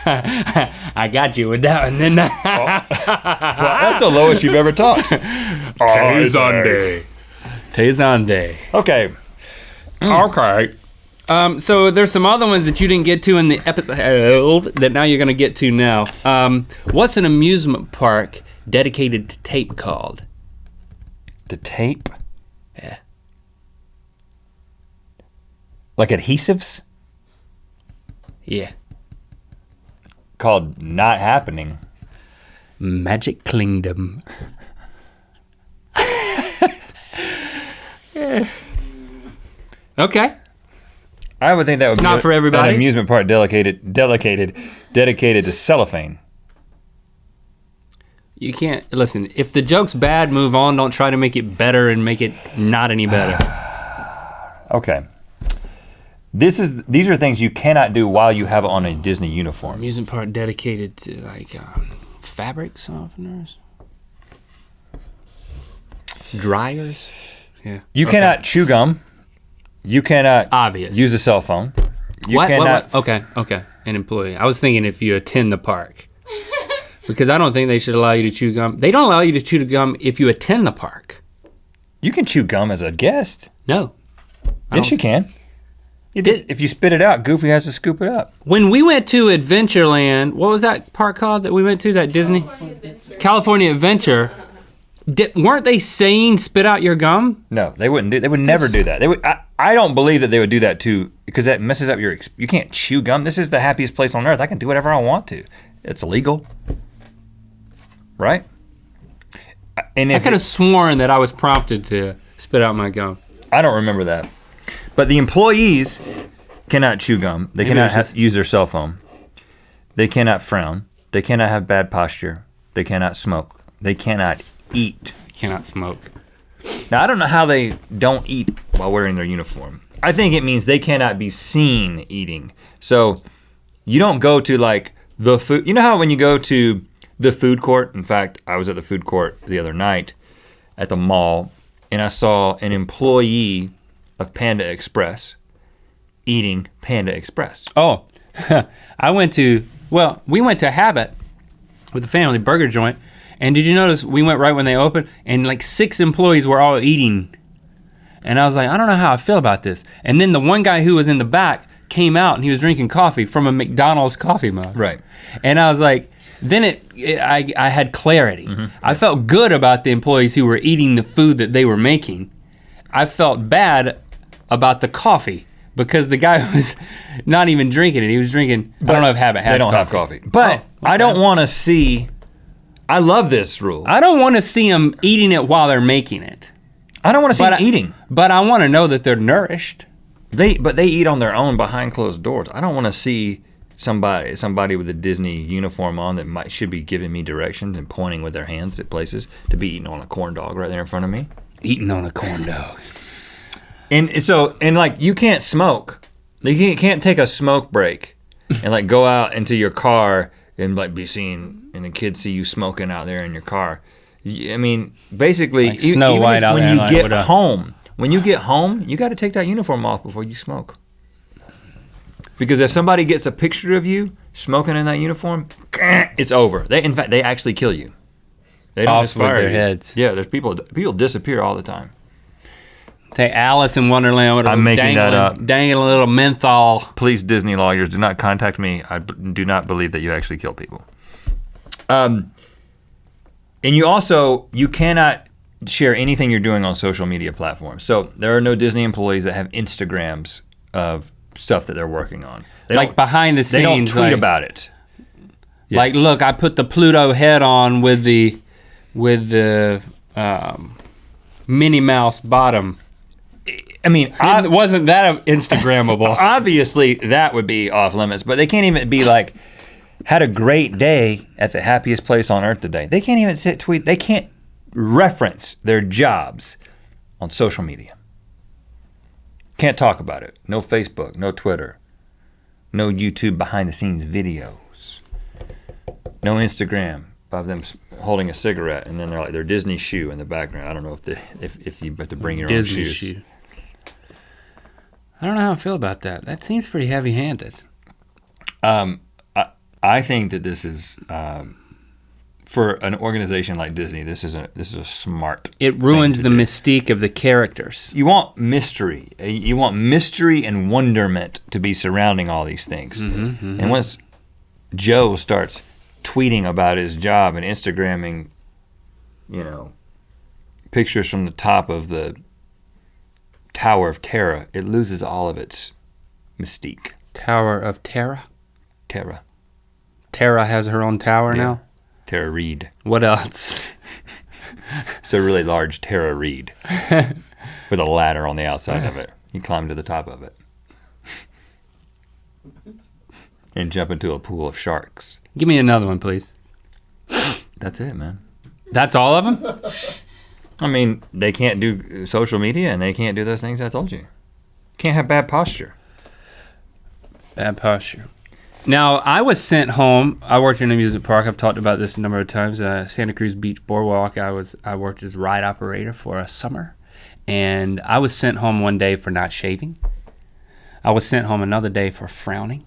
I got you with that one, didn't I? Well, that's the lowest you've ever talked. Tezande. Okay. Okay. So there's some other ones that you didn't get to in the episode that now you're going to get to now. What's an amusement park dedicated to tape called? The tape? Yeah. Like adhesives? Yeah. Called Not Happening. Magic Kingdom. Yeah. Okay. I would think that would be not for everybody. An amusement park dedicated to cellophane. You can't listen. If the joke's bad, move on. Don't try to make it better and make it not any better. Okay. These are things you cannot do while you have on a Disney uniform. Amusement park dedicated to like fabric softeners, dryers. Yeah. You cannot chew gum. You cannot Obvious. use a cell phone. You What? cannot. Okay. An employee. I was thinking if you attend the park. Because I don't think they should allow you to chew gum. They don't allow you to chew gum if you attend the park. You can chew gum as a guest. No. Yes, you can. If you spit it out, Goofy has to scoop it up. When we went to Adventureland, what was that park called that we went to, that Disney? California Adventure. Weren't they saying spit out your gum? No, they wouldn't do. They would never do that. They would. I don't believe that they would do that too, because that messes up your. You can't chew gum. This is the happiest place on earth. I can do whatever I want to. It's illegal, right? And I could have sworn that I was prompted to spit out my gum. I don't remember that. But the employees cannot chew gum. They cannot use their cell phone. They cannot frown. They cannot have bad posture. They cannot smoke. They cannot eat. Cannot smoke. Now, I don't know how they don't eat while wearing their uniform. I think it means they cannot be seen eating. So you don't go to like the food. You know how when you go to the food court, in fact, I was at the food court the other night at the mall, and I saw an employee of Panda Express eating Panda Express. Oh, we went to Habit with the family burger joint. And did you notice we went right when they opened and like 6 employees were all eating. And I was like, I don't know how I feel about this. And then the one guy who was in the back came out and he was drinking coffee from a McDonald's coffee mug. Right. And I was like, then I had clarity. Mm-hmm. I felt good about the employees who were eating the food that they were making. I felt bad about the coffee because the guy was not even drinking it. He was drinking, I don't know if Habit has coffee. They don't have coffee. But okay. I don't want to see, I love this rule. I don't want to see them eating it while they're making it. I don't want to see them eating. But I want to know that they're nourished. But they eat on their own behind closed doors. I don't want to see somebody with a Disney uniform on that should be giving me directions and pointing with their hands at places to be eating on a corn dog right there in front of me. Eating on a corn dog. And like you can't smoke. You can't take a smoke break and like go out into your car and like be seen and the kids see you smoking out there in your car. I mean, basically, like Snow White out when there, you like, get home, you got to take that uniform off before you smoke. Because if somebody gets a picture of you smoking in that uniform, it's over. In fact, they actually kill you. They don't just fire with their you. heads. Yeah, there's people disappear all the time. Take Alice in Wonderland with dangling a little menthol. Please, Disney lawyers, do not contact me. I do not believe that you actually kill people. And you cannot share anything you're doing on social media platforms. So there are no Disney employees that have Instagrams of stuff that they're working on. Like behind the scenes. They don't tweet about it. Yeah. Like, look, I put the Pluto head on with the Minnie Mouse bottom. I mean, wasn't that Instagrammable? Obviously, that would be off limits, but they can't even be like, had a great day at the happiest place on earth today. They can't even tweet. They can't reference their jobs on social media. Can't talk about it. No Facebook, no Twitter, no YouTube behind the scenes videos, no Instagram of them holding a cigarette and then they're like their Disney shoe in the background. I don't know if you have to bring your Disney own shoes. Shoe. I don't know how I feel about that. That seems pretty heavy-handed. I think that this is for an organization like Disney. This is a smart. It ruins the mystique of the characters. You want mystery. You want mystery and wonderment to be surrounding all these things. And once Joe starts tweeting about his job and Instagramming, pictures from the top of the Tower of Terror, it loses all of its mystique. Tower of Terror? Terra. Terra has her own tower now? Tara Reid. What else? It's a really large Tara Reid with a ladder on the outside of it. You climb to the top of it and jump into a pool of sharks. Give me another one, please. That's it, man. That's all of them? I mean, they can't do social media and they can't do those things I told you. Can't have bad posture. Bad posture. Now, I was sent home. I worked in an amusement park. I've talked about this a number of times. Santa Cruz Beach Boardwalk. I worked as ride operator for a summer. And I was sent home one day for not shaving. I was sent home another day for frowning.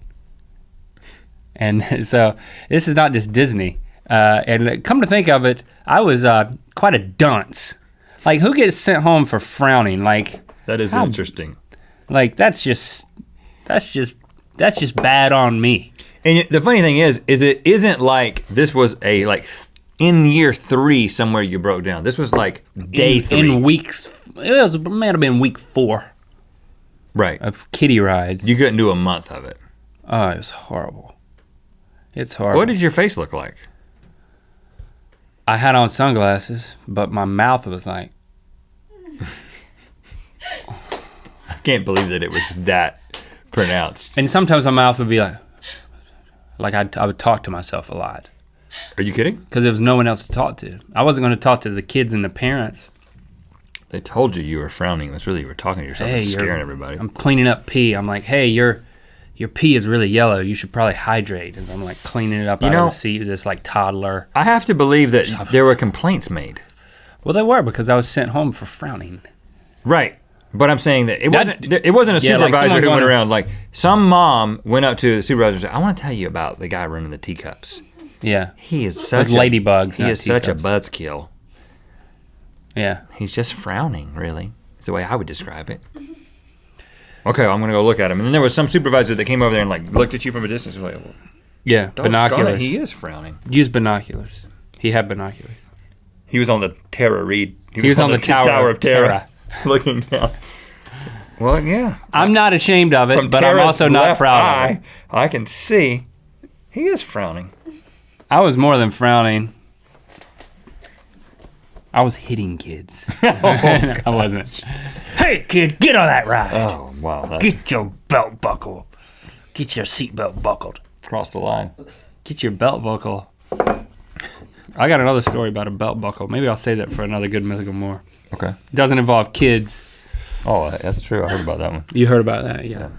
And so this is not just Disney. And come to think of it, I was quite a dunce. Like, who gets sent home for frowning? Like, that is interesting. Like, that's just bad on me. And the funny thing is it isn't like this was in year 3 somewhere you broke down. This was like day 3. In weeks, it might have been week 4. Right. Of kiddie rides. You couldn't do a month of it. Oh, it was horrible. It's horrible. What did your face look like? I had on sunglasses, but my mouth was like... I can't believe that it was that pronounced. And sometimes my mouth would be like I would talk to myself a lot. Are you kidding? Because there was no one else to talk to. I wasn't going to talk to the kids and the parents. They told you you were frowning. That's really you were talking to yourself and scaring everybody. I'm cleaning up pee. I'm like, hey, your pee is really yellow. You should probably hydrate. As I'm like cleaning it up out of the seat with this like toddler. I have to believe that there were complaints made. Well, they were because I was sent home for frowning. Right. But I'm saying that it wasn't a supervisor who went around. Like, some mom went up to the supervisor and said, I want to tell you about the guy running the teacups. Yeah. He is such ladybugs. He is such a buzzkill. Yeah. He's just frowning, really. Is the way I would describe it. Okay, well, I'm going to go look at him. And then there was some supervisor that came over there and like looked at you from a distance and was like, yeah, binoculars. He is frowning. Use binoculars. He had binoculars. He was on the Tara Reid. He was on the Tower of Terror. Looking down. Well, yeah. I'm not ashamed of it, From but Tara's I'm also not proud of it. I can see he is frowning. I was more than frowning. I was hitting kids. I wasn't. Hey, kid, get on that ride. Oh, wow. Get your belt buckle. Get your seatbelt buckled. Crossed the line. Get your belt buckle. I got another story about a belt buckle. Maybe I'll save that for another good Mythical More. Okay. Doesn't involve kids. Oh, that's true. I heard about that one. You heard about that, yeah.